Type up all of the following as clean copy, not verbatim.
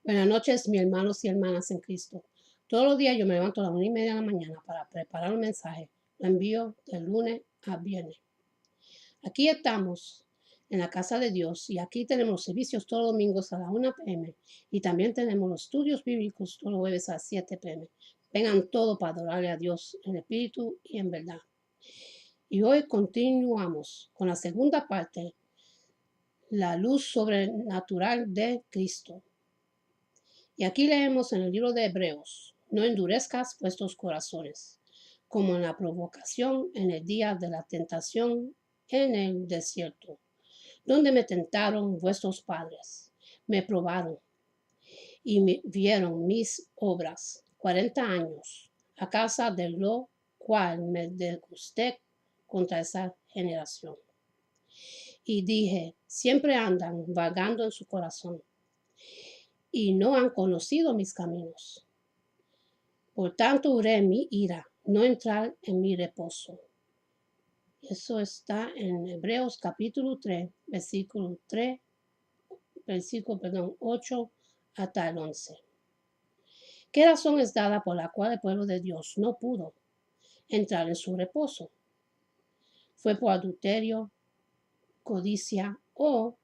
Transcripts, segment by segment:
Buenas noches, mis hermanos y hermanas en Cristo. Todos los días yo me levanto a las 1:30 de la mañana para preparar un mensaje. Lo envío de lunes a viernes. Aquí estamos en la casa de Dios y aquí tenemos los servicios todos los domingos a las 1 p.m. y también tenemos los estudios bíblicos todos los jueves a las 7 p.m. Vengan todos para adorarle a Dios en espíritu y en verdad. Y hoy continuamos con la segunda parte, la luz sobrenatural de Cristo. Y aquí leemos en el libro de Hebreos: no endurezcas vuestros corazones, como en la provocación en el día de la tentación en el desierto, donde me tentaron vuestros padres, me probaron y vieron mis obras 40 años, a causa de lo cual me disgusté contra esa generación. Y dije, siempre andan vagando en su corazón y no han conocido mis caminos. Por tanto, juré en mi ira no entrar en mi reposo. Eso está en Hebreos capítulo 3, versículo 8 hasta el 11. ¿Qué razón es dada por la cual el pueblo de Dios no pudo entrar en su reposo? ¿Fue por adulterio, codicia o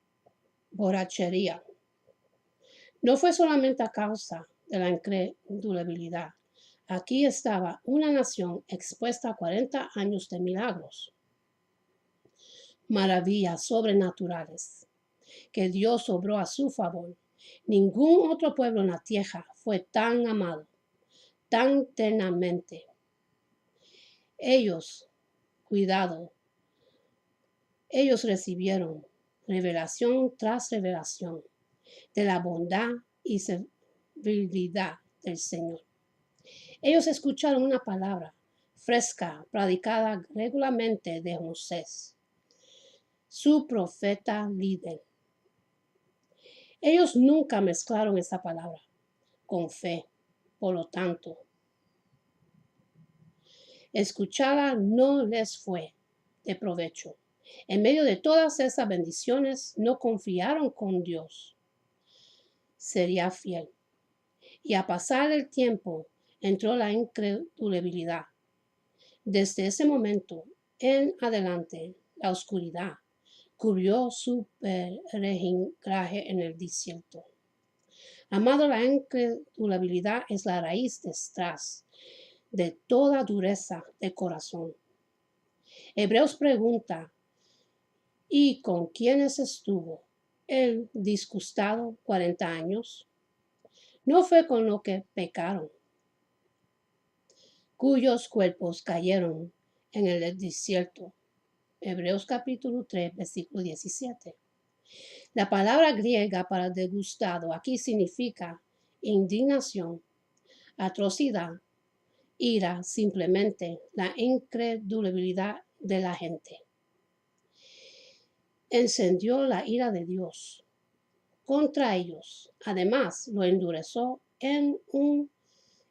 borrachería? No fue solamente a causa de la incredulidad. Aquí estaba una nación expuesta a 40 años de milagros, maravillas sobrenaturales que Dios obró a su favor. Ningún otro pueblo en la tierra fue tan amado, tan ternamente. Ellos recibieron revelación tras revelación de la bondad y severidad del Señor. Ellos escucharon una palabra fresca, predicada regularmente de Moisés, su profeta líder. Ellos nunca mezclaron esa palabra con fe. Por lo tanto, escucharla no les fue de provecho. En medio de todas esas bendiciones, no confiaron con Dios. Sería fiel. Y a pasar el tiempo, entró la incredulidad. Desde ese momento en adelante, la oscuridad cubrió su peregrinaje en el desierto. Amado, la incredulidad es la raíz detrás de toda dureza de corazón. Hebreos pregunta, ¿y con quiénes estuvo el disgustado 40 años? No fue con lo que pecaron, cuyos cuerpos cayeron en el desierto. Hebreos capítulo 3, versículo 17. La palabra griega para disgustado aquí significa indignación, atrocidad, ira, simplemente la incredulidad de la gente. Encendió la ira de Dios contra ellos. Además, lo endureció en un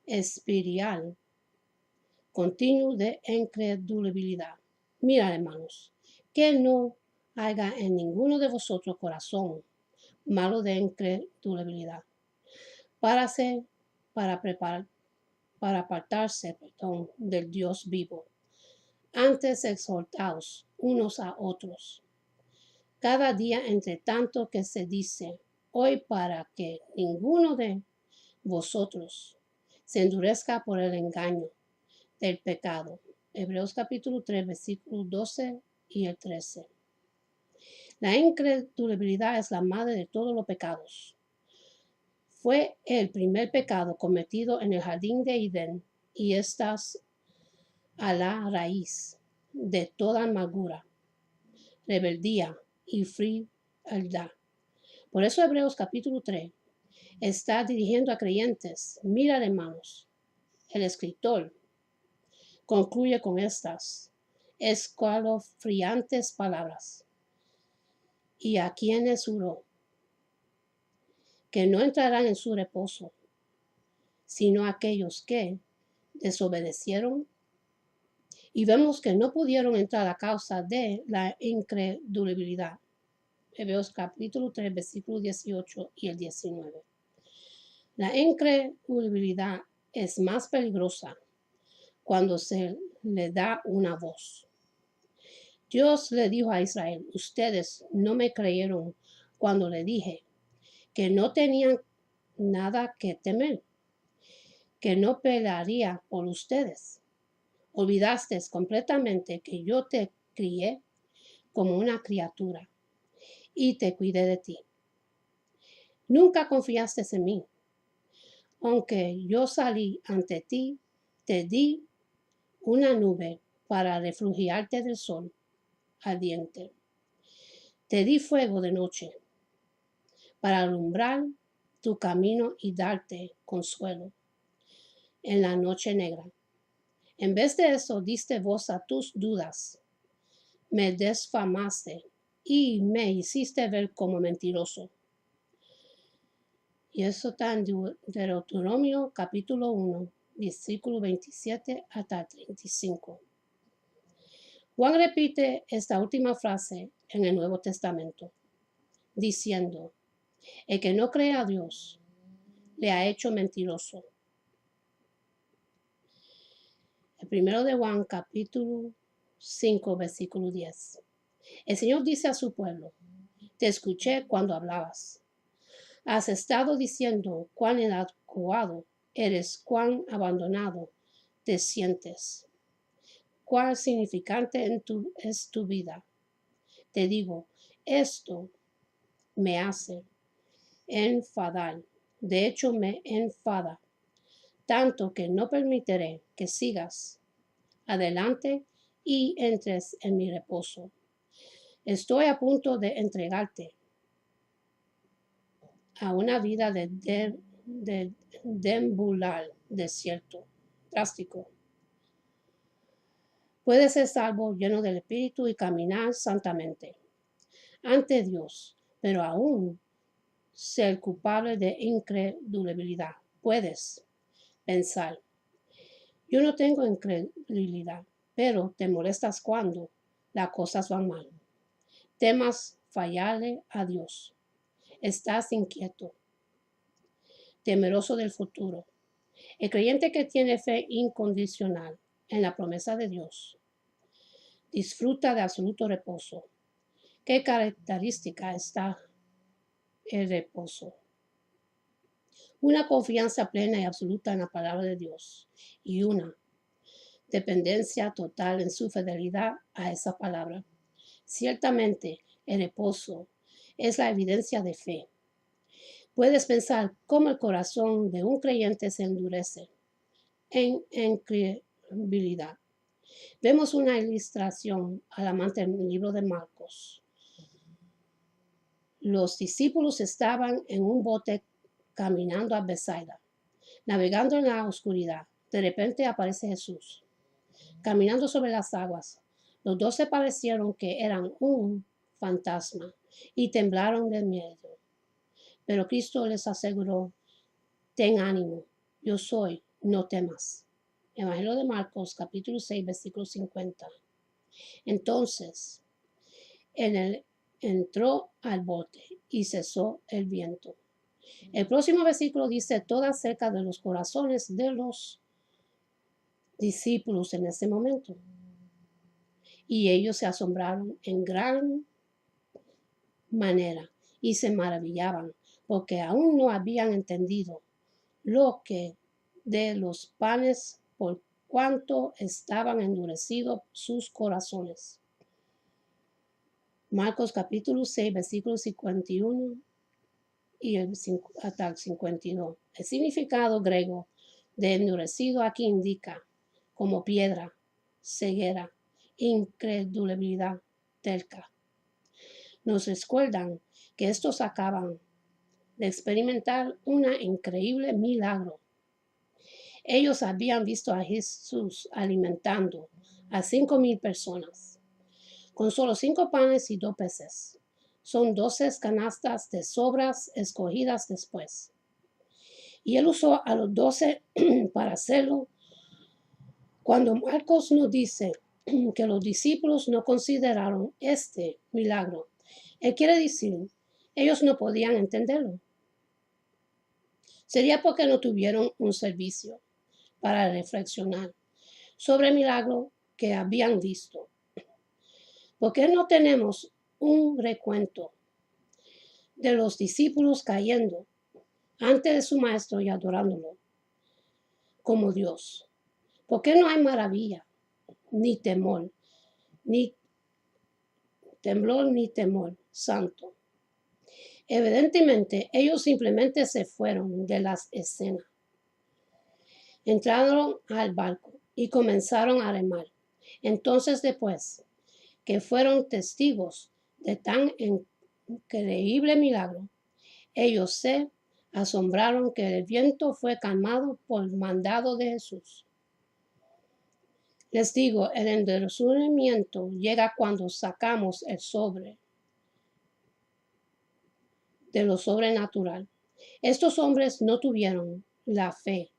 espiral continuo de incredulidad. Mira, hermanos, que no haya en ninguno de vosotros corazón malo de incredulidad, para apartarse del Dios vivo. Antes exhortaos unos a otros, cada día entre tanto que se dice hoy, para que ninguno de vosotros se endurezca por el engaño del pecado. Hebreos capítulo 3, versículos 12 y el 13. La incredulidad es la madre de todos los pecados. Fue el primer pecado cometido en el jardín de Edén y estás a la raíz de toda amargura, rebeldía y frialdad. Por eso Hebreos capítulo 3 está dirigiendo a creyentes. Mira, hermanos, el escritor concluye con estas escalofriantes palabras. Y a quienes juró que no entrarán en su reposo, sino aquellos que desobedecieron. Y vemos que no pudieron entrar a causa de la incredulidad. Hebreos capítulo 3, versículos 18 y el 19. La incredulidad es más peligrosa cuando se le da una voz. Dios le dijo a Israel, ustedes no me creyeron cuando le dije que no tenían nada que temer, que no pelearía por ustedes. Olvidaste completamente que yo te crié como una criatura y te cuidé de ti. Nunca confiaste en mí. Aunque yo salí ante ti, te di una nube para refugiarte del sol ardiente. Te di fuego de noche para alumbrar tu camino y darte consuelo en la noche negra. En vez de eso, diste voz a tus dudas. Me desfamaste y me hiciste ver como mentiroso. Y eso está en Deuteronomio capítulo 1, versículo 27 hasta 35. Juan repite esta última frase en el Nuevo Testamento, diciendo, el que no cree a Dios le ha hecho mentiroso. El primero de Juan capítulo 5, versículo 10. El Señor dice a su pueblo, te escuché cuando hablabas. Has estado diciendo cuán inadecuado eres, cuán abandonado te sientes, cuán significante es tu vida. Te digo, esto me hace enfadar. De hecho, me enfada tanto que no permitiré que sigas adelante y entres en mi reposo. Estoy a punto de entregarte a una vida de deambular desierto, drástico. Puedes ser salvo, lleno del Espíritu y caminar santamente ante Dios, pero aún ser culpable de incredulidad. Puedes pensar, yo no tengo incredulidad, pero te molestas cuando las cosas van mal. Temas fallarle a Dios. Estás inquieto, temeroso del futuro. El creyente que tiene fe incondicional en la promesa de Dios disfruta de absoluto reposo. ¿Qué característica está el reposo? Una confianza plena y absoluta en la palabra de Dios y una dependencia total en su fidelidad a esa palabra. Ciertamente, el reposo es la evidencia de fe. Puedes pensar cómo el corazón de un creyente se endurece en incredulidad. Vemos una ilustración alarmante en el libro de Marcos. Los discípulos estaban en un bote caminando a Bethsaida, navegando en la oscuridad. De repente aparece Jesús, caminando sobre las aguas. Los 12 parecieron que eran un fantasma y temblaron de miedo. Pero Cristo les aseguró, ten ánimo, yo soy, no temas. Evangelio de Marcos, capítulo 6, versículo 50. Entonces, entró al bote y cesó el viento. El próximo versículo dice todo acerca de los corazones de los discípulos en ese momento. Y ellos se asombraron en gran manera y se maravillaban porque aún no habían entendido lo que de los panes por cuanto estaban endurecidos sus corazones. Marcos capítulo 6, versículos 51 y hasta el 52. El significado griego de endurecido aquí indica como piedra, ceguera, incredulidad, terca. Nos recuerdan que estos acaban de experimentar un increíble milagro. Ellos habían visto a Jesús alimentando a 5,000 personas con solo 5 panes y 2 peces. Son 12 canastas de sobras escogidas después. Y él usó a los 12 para hacerlo. Cuando Marcos nos dice que los discípulos no consideraron este milagro, él quiere decir, ellos no podían entenderlo. Sería porque no tuvieron un servicio para reflexionar sobre el milagro que habían visto. ¿Por qué no tenemos un recuento de los discípulos cayendo ante de su maestro y adorándolo como Dios? ¿Por qué no hay maravilla, ni temor, ni temblor, ni temor santo? Evidentemente, ellos simplemente se fueron de la escena. Entraron al barco y comenzaron a remar. Entonces, después que fueron testigos de tan increíble milagro, ellos se asombraron que el viento fue calmado por mandado de Jesús. Les digo, el endurecimiento llega cuando sacamos el sobre de lo sobrenatural. Estos hombres no tuvieron la fe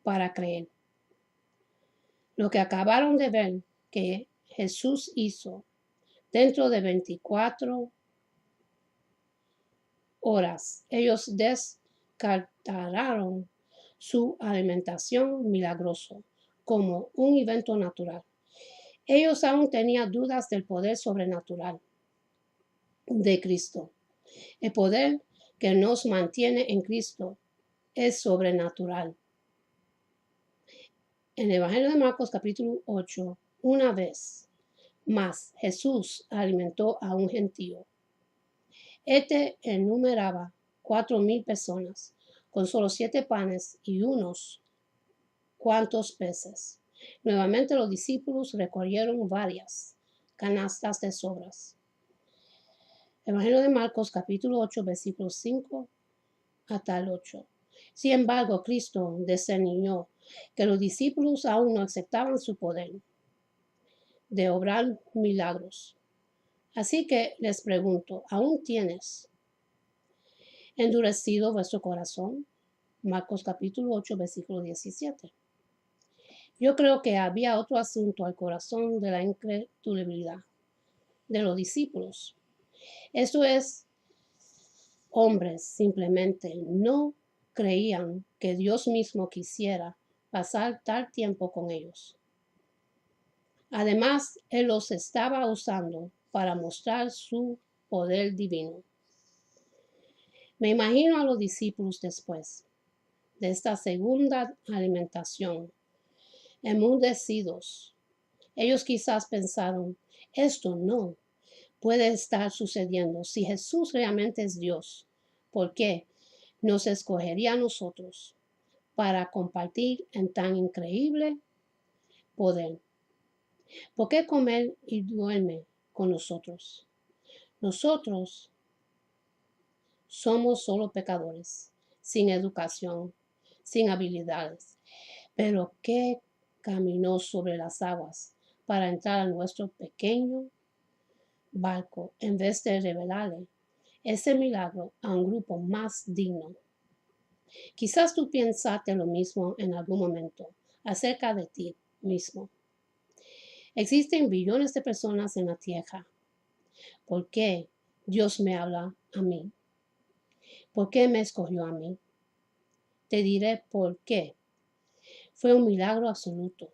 para creer. Lo que acabaron de ver que Jesús hizo dentro de 24 horas, ellos descartaron su alimentación milagrosa como un evento natural. Ellos aún tenían dudas del poder sobrenatural de Cristo. El poder que nos mantiene en Cristo es sobrenatural. En el Evangelio de Marcos capítulo 8, una vez más Jesús alimentó a un gentío. Este enumeraba 4,000 personas con solo 7 panes y unos cuantos peces. Nuevamente los discípulos recogieron varias canastas de sobras. Evangelio de Marcos capítulo 8 versículos 5 hasta el 8. Sin embargo, Cristo discernió que los discípulos aún no aceptaban su poder de obrar milagros. Así que les pregunto, ¿aún tienes endurecido vuestro corazón? Marcos capítulo 8 versículo 17. Yo creo que había otro asunto al corazón de la incredulidad de los discípulos. Esto es, hombres simplemente no creían que Dios mismo quisiera pasar tal tiempo con ellos. Además, Él los estaba usando para mostrar su poder divino. Me imagino a los discípulos después de esta segunda alimentación, enmudecidos. Ellos quizás pensaron, esto no puede estar sucediendo. Si Jesús realmente es Dios, ¿por qué nos escogería a nosotros para compartir en tan increíble poder? ¿Por qué comer y duerme con nosotros? Nosotros somos solo pecadores, sin educación, sin habilidades, pero que caminó sobre las aguas para entrar a nuestro pequeño barco en vez de revelarle ese milagro a un grupo más digno. Quizás tú pensaste lo mismo en algún momento acerca de ti mismo. Existen billones de personas en la tierra. ¿Por qué Dios me habla a mí? ¿Por qué me escogió a mí? Te diré por qué. Fue un milagro absoluto.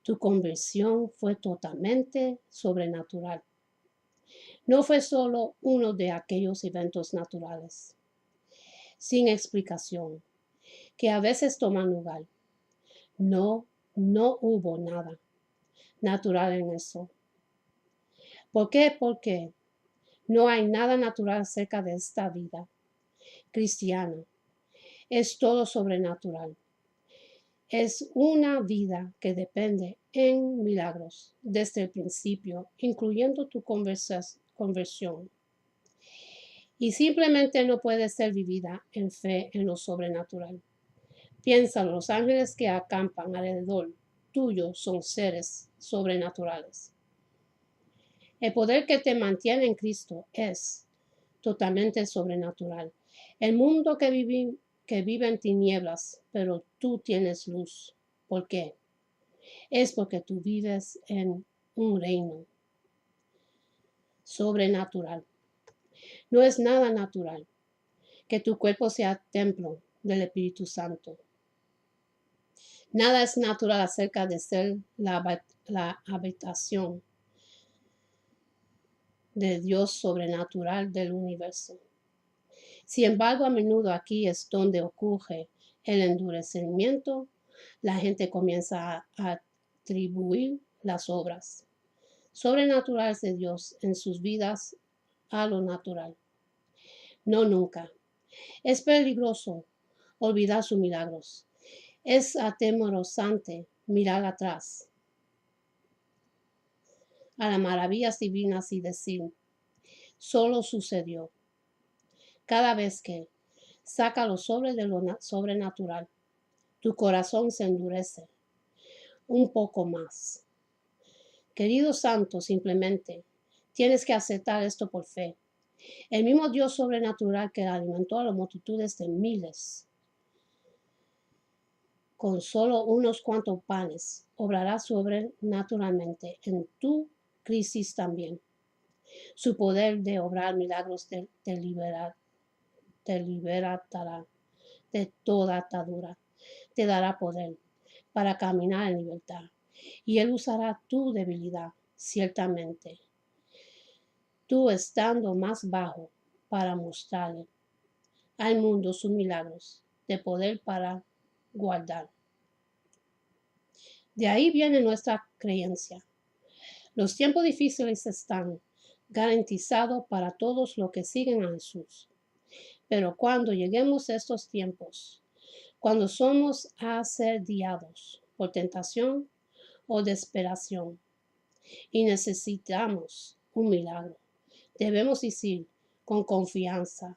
Tu conversión fue totalmente sobrenatural. No fue solo uno de aquellos eventos naturales, sin explicación, que a veces toman lugar. No hubo nada natural en eso. ¿Por qué? Porque no hay nada natural acerca de esta vida cristiana. Es todo sobrenatural. Es una vida que depende en milagros desde el principio, incluyendo tu conversión. Y simplemente no puede ser vivida en fe en lo sobrenatural. Piensa, los ángeles que acampan alrededor tuyo son seres sobrenaturales. El poder que te mantiene en Cristo es totalmente sobrenatural. El mundo que vive en tinieblas, pero tú tienes luz. ¿Por qué? Es porque tú vives en un reino sobrenatural. No es nada natural que tu cuerpo sea templo del Espíritu Santo. Nada es natural acerca de ser la habitación de Dios sobrenatural del universo. Sin embargo, a menudo aquí es donde ocurre el endurecimiento. La gente comienza a atribuir las obras sobrenaturales de Dios en sus vidas a lo natural. No nunca. Es peligroso olvidar sus milagros. Es atemorizante mirar atrás a las maravillas divinas y decir, solo sucedió. Cada vez que saca los sobres de lo sobrenatural, tu corazón se endurece un poco más. Querido santo, simplemente tienes que aceptar esto por fe. El mismo Dios sobrenatural que alimentó a las multitudes de miles con solo unos cuantos panes, obrará sobrenaturalmente en tu crisis también. Su poder de obrar milagros te libertará de toda atadura. Te dará poder para caminar en libertad. Y Él usará tu debilidad, ciertamente. Tú estando más bajo para mostrarle al mundo sus milagros de poder para guardar. De ahí viene nuestra creencia. Los tiempos difíciles están garantizados para todos los que siguen a Jesús. Pero cuando lleguemos a estos tiempos, cuando somos asediados por tentación o desesperación y necesitamos un milagro, debemos decir con confianza,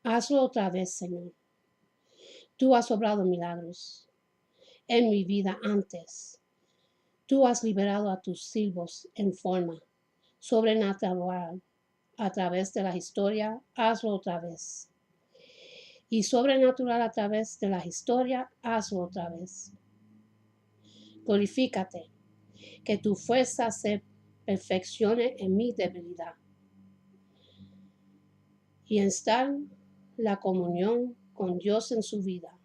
hazlo otra vez, Señor. Tú has obrado milagros en mi vida antes. Tú has liberado a tus siervos en forma sobrenatural a través de la historia. Hazlo otra vez. Y sobrenatural a través de la historia. Hazlo otra vez. Glorifícate, que tu fuerza se perfeccione en mi debilidad. Y instala la comunión con Dios en su vida.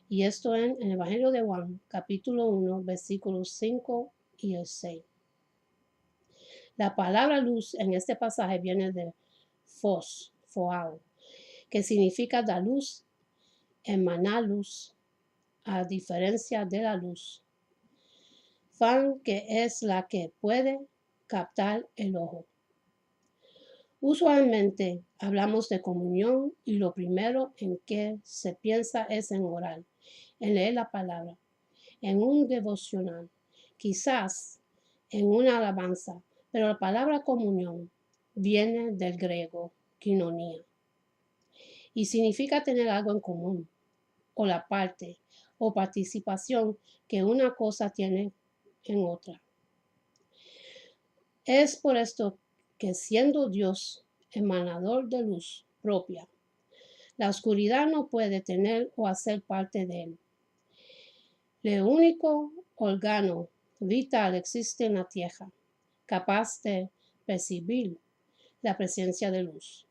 Y esto en el Evangelio de Juan, capítulo 1, versículos 5 y el 6. La palabra luz en este pasaje viene de foao, que significa dar luz, emanar luz, a diferencia de la luz. Fan, que es la que puede captar el ojo. Usualmente hablamos de comunión y lo primero en que se piensa es en orar, en leer la palabra, en un devocional, quizás en una alabanza, pero la palabra comunión viene del griego koinonia y significa tener algo en común, o la parte o participación que una cosa tiene en otra. Es por esto que siendo Dios emanador de luz propia, la oscuridad no puede tener o hacer parte de él. El único órgano vital existe en la tierra, capaz de percibir la presencia de luz.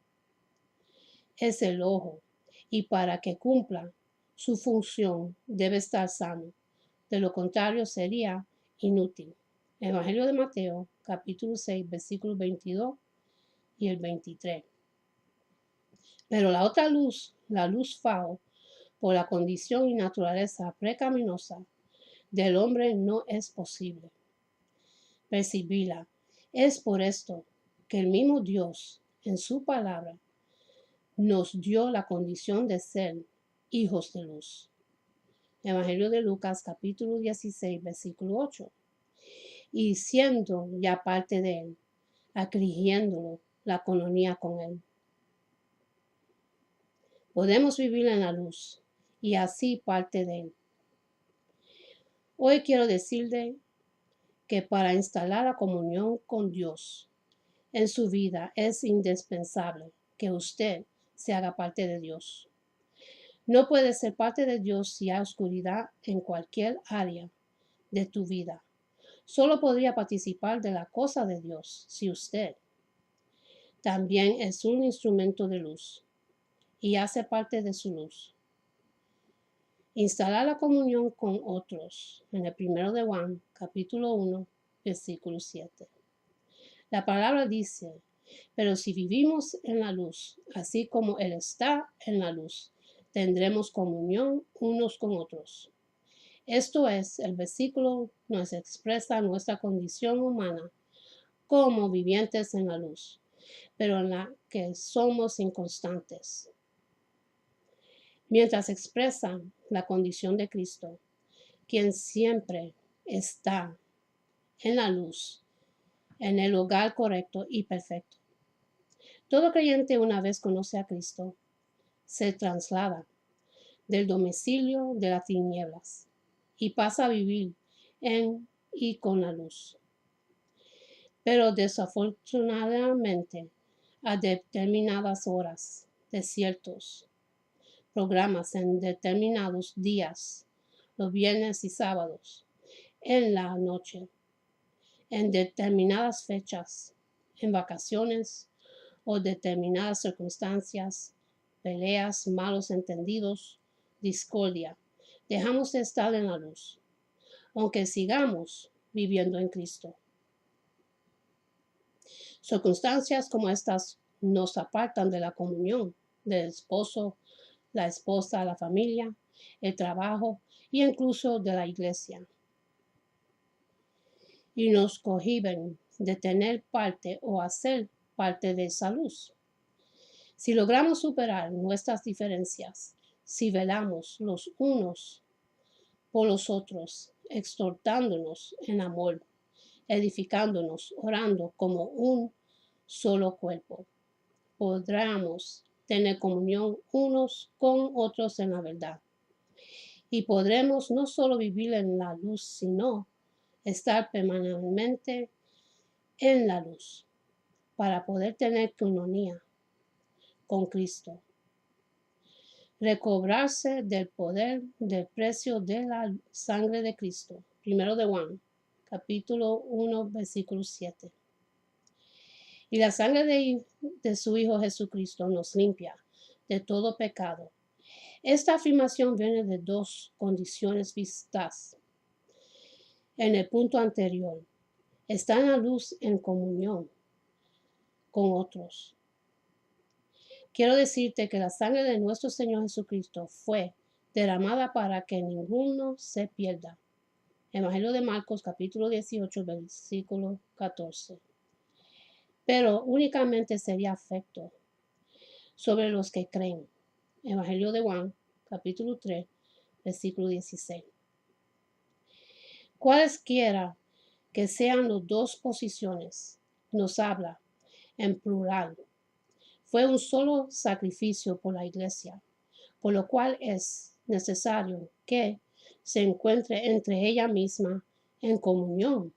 Es el ojo, y para que cumpla su función debe estar sano. De lo contrario sería inútil. Evangelio de Mateo, capítulo 6, versículos 22 y el 23. Pero la otra luz, la luz fao, por la condición y naturaleza pecaminosa del hombre no es posible percibirla. Es por esto que el mismo Dios, en su palabra, nos dio la condición de ser hijos de luz. Evangelio de Lucas, capítulo 16, versículo 8. Y siendo ya parte de él, adquiriéndolo la comunión con él. Podemos vivir en la luz y así parte de él. Hoy quiero decirle que para instalar la comunión con Dios en su vida es indispensable que usted se haga parte de Dios. No puede ser parte de Dios si hay oscuridad en cualquier área de tu vida. Solo podría participar de la cosa de Dios si usted también es un instrumento de luz y hace parte de su luz. Instalar la comunión con otros. En el primero de Juan, capítulo 1, versículo 7. La palabra dice, pero si vivimos en la luz, así como Él está en la luz, tendremos comunión unos con otros. Esto es, el versículo nos expresa nuestra condición humana como vivientes en la luz, pero en la que somos inconstantes. Mientras expresa la condición de Cristo, quien siempre está en la luz, en el lugar correcto y perfecto. Todo creyente, una vez conoce a Cristo, se traslada del domicilio de las tinieblas y pasa a vivir en y con la luz. Pero desafortunadamente, a determinadas horas de ciertos programas en determinados días, los viernes y sábados, en la noche, en determinadas fechas, en vacaciones o determinadas circunstancias, peleas, malos entendidos, discordia. Dejamos de estar en la luz, aunque sigamos viviendo en Cristo. Circunstancias como estas nos apartan de la comunión del esposo, la esposa, la familia, el trabajo e incluso de la iglesia. Y nos cohíben de tener parte o hacer parte de esa luz. Si logramos superar nuestras diferencias, si velamos los unos por los otros, exhortándonos en amor, edificándonos, orando como un solo cuerpo, podremos tener comunión unos con otros en la verdad. Y podremos no solo vivir en la luz, sino estar permanentemente en la luz para poder tener comunión con Cristo. Recobrarse del poder del precio de la sangre de Cristo. Primero de Juan, capítulo 1, versículo 7. Y la sangre de su Hijo Jesucristo nos limpia de todo pecado. Esta afirmación viene de dos condiciones vistas en el punto anterior. Está en la luz en comunión con otros. Quiero decirte que la sangre de nuestro Señor Jesucristo fue derramada para que ninguno se pierda. Evangelio de Marcos, capítulo 18, versículo 14. Pero únicamente sería afecto sobre los que creen. Evangelio de Juan, capítulo 3, versículo 16. Cualesquiera que sean las dos posiciones, nos habla en plural. Fue un solo sacrificio por la iglesia, por lo cual es necesario que se encuentre entre ella misma en comunión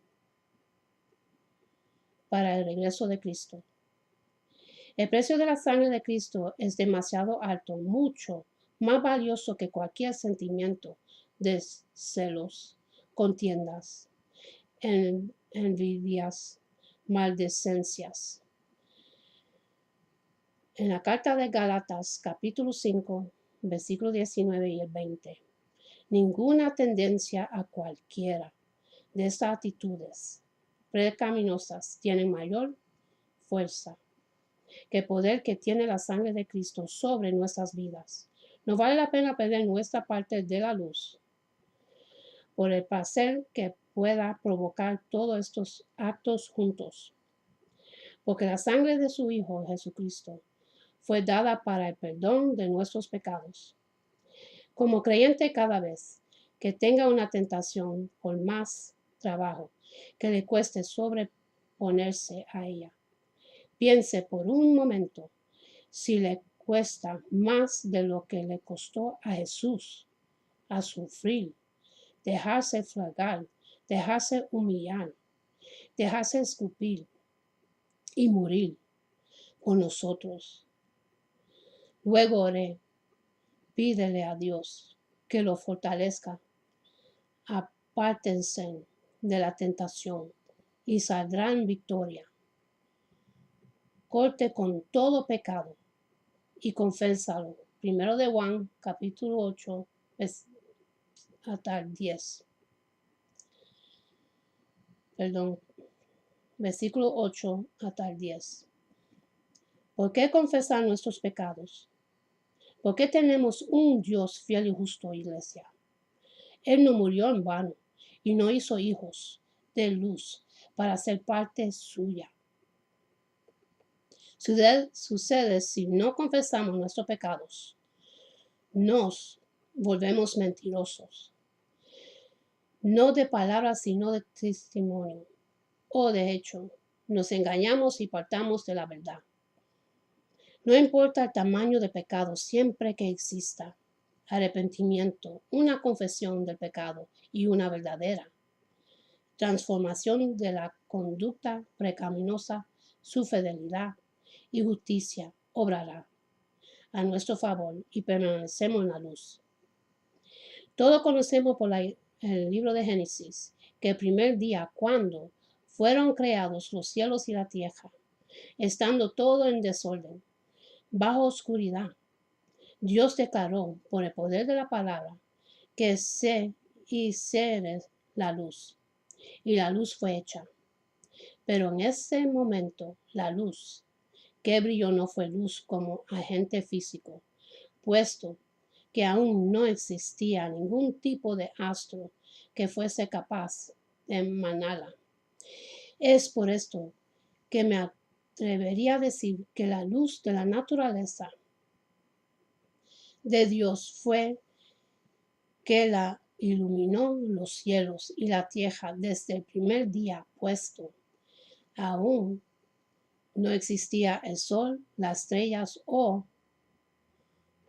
para el regreso de Cristo. El precio de la sangre de Cristo es demasiado alto, mucho más valioso que cualquier sentimiento de celos, contiendas, envidias, maldicencias. En la carta de Gálatas, capítulo 5, versículo 19 y el 20. Ninguna tendencia a cualquiera de estas actitudes pecaminosas tiene mayor fuerza que el poder que tiene la sangre de Cristo sobre nuestras vidas. No vale la pena perder nuestra parte de la luz por el placer que pueda provocar todos estos actos juntos. Porque la sangre de su Hijo Jesucristo fue dada para el perdón de nuestros pecados. Como creyente, cada vez que tenga una tentación por más trabajo que le cueste sobreponerse a ella, piense por un momento si le cuesta más de lo que le costó a Jesús a sufrir, dejarse flagar, dejarse humillar, dejarse escupir y morir por nosotros. Luego oré, pídele a Dios que lo fortalezca. Apártense de la tentación y saldrán en victoria. Corte con todo pecado y confésalo. Primero de Juan, capítulo 8, hasta el 10. Perdón, versículo 8 hasta el 10. ¿Por qué confesar nuestros pecados? ¿Por qué tenemos un Dios fiel y justo, iglesia? Él no murió en vano y no hizo hijos de luz para ser parte suya. Sucede si no confesamos nuestros pecados, nos volvemos mentirosos, no de palabras sino de testimonio, o de hecho, nos engañamos y partamos de la verdad. No importa el tamaño del pecado, siempre que exista arrepentimiento, una confesión del pecado y una verdadera transformación de la conducta pecaminosa, su fidelidad y justicia obrará a nuestro favor y permanecemos en la luz. Todos conocemos por el libro de Génesis que el primer día, cuando fueron creados los cielos y la tierra, estando todo en desorden, bajo oscuridad, Dios declaró por el poder de la palabra que sé y ser la luz, y la luz fue hecha. Pero en ese momento, la luz que brilló no fue luz como agente físico, puesto que aún no existía ningún tipo de astro que fuese capaz de emanarla. Es por esto que me atrevería a decir que la luz de la naturaleza de Dios fue que la iluminó los cielos y la tierra desde el primer día, puesto aún no existía el sol, las estrellas o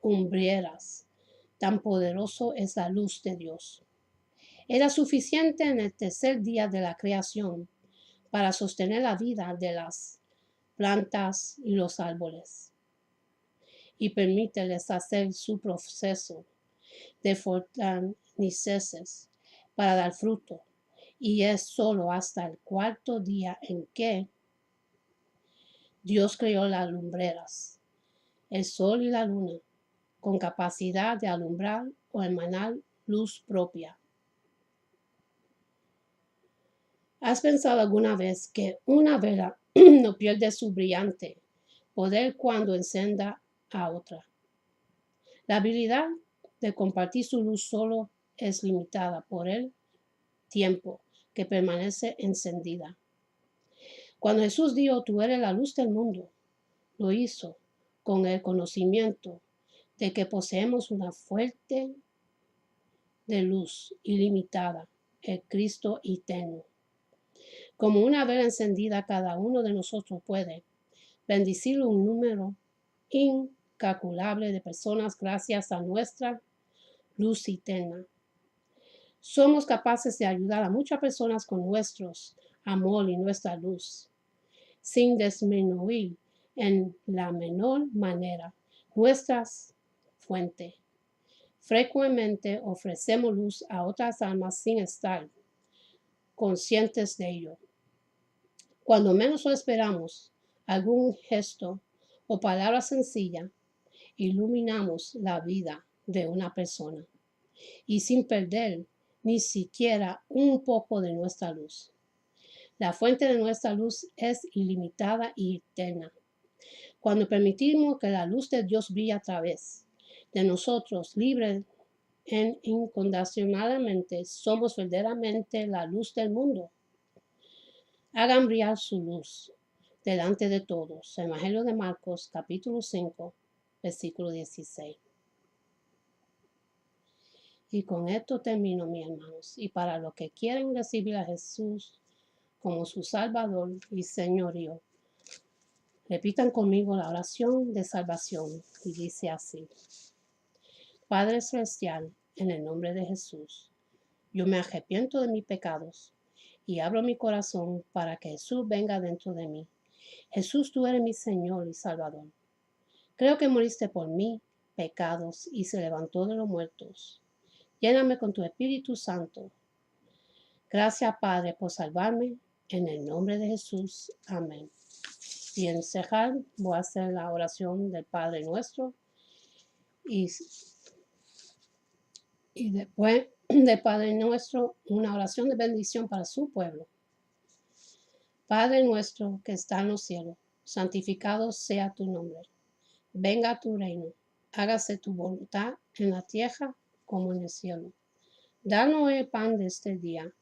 umbreras. Tan poderoso es la luz de Dios. Era suficiente en el tercer día de la creación para sostener la vida de las plantas y los árboles y permíteles hacer su proceso de fortalecerse para dar fruto. Y es solo hasta el cuarto día en que Dios creó las lumbreras, el sol y la luna, con capacidad de alumbrar o emanar luz propia. ¿Has pensado alguna vez que una vela no pierde su brillante poder cuando encienda a otra? La habilidad de compartir su luz solo es limitada por el tiempo que permanece encendida. Cuando Jesús dijo, tú eres la luz del mundo, lo hizo con el conocimiento de que poseemos una fuente de luz ilimitada, el Cristo eterno. Como una vela encendida, cada uno de nosotros puede bendecir un número incalculable de personas gracias a nuestra luz eterna. Somos capaces de ayudar a muchas personas con nuestro amor y nuestra luz, sin disminuir en la menor manera nuestras fuentes. Frecuentemente ofrecemos luz a otras almas sin estar conscientes de ello. Cuando menos lo esperamos, algún gesto o palabra sencilla iluminamos la vida de una persona y sin perder ni siquiera un poco de nuestra luz. La fuente de nuestra luz es ilimitada y eterna. Cuando permitimos que la luz de Dios brille a través de nosotros, libre e incondicionalmente, somos verdaderamente la luz del mundo. Hagan brillar su luz delante de todos. Evangelio de Marcos, capítulo 5, versículo 16. Y con esto termino, mis hermanos. Y para los que quieren recibir a Jesús como su Salvador y Señorío, repitan conmigo la oración de salvación. Y dice así: Padre Celestial, en el nombre de Jesús, yo me arrepiento de mis pecados y abro mi corazón para que Jesús venga dentro de mí. Jesús, tú eres mi Señor y Salvador. Creo que moriste por mí, pecados, y se levantó de los muertos. Lléname con tu Espíritu Santo. Gracias, Padre, por salvarme. En el nombre de Jesús. Amén. Y en cerrar voy a hacer la oración del Padre Nuestro. Y después de Padre Nuestro, una oración de bendición para su pueblo. Padre nuestro que está en los cielos, santificado sea tu nombre. Venga tu reino. Hágase tu voluntad en la tierra como en el cielo. Danos el pan de este día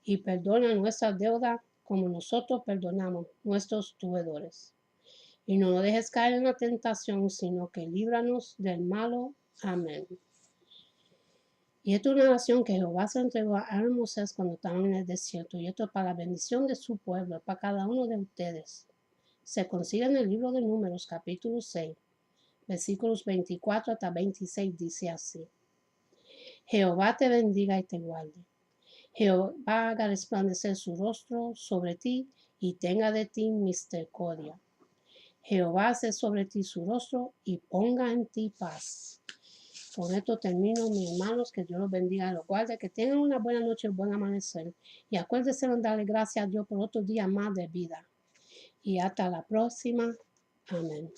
y perdona nuestra deuda como nosotros perdonamos nuestros deudores. Y no nos dejes caer en la tentación, sino que líbranos del malo. Amén. Y esta es una oración que Jehová se entregó a Moisés cuando estaban en el desierto. Y esto es para la bendición de su pueblo, para cada uno de ustedes. Se consigue en el libro de Números, capítulo 6, versículos 24 hasta 26, dice así. Jehová te bendiga y te guarde. Jehová haga resplandecer su rostro sobre ti y tenga de ti misericordia. Jehová hace sobre ti su rostro y ponga en ti paz. Con esto termino, mis hermanos, que Dios los bendiga y los guarde, que tengan una buena noche y un buen amanecer. Y acuérdense de darle gracias a Dios por otro día más de vida. Y hasta la próxima. Amén.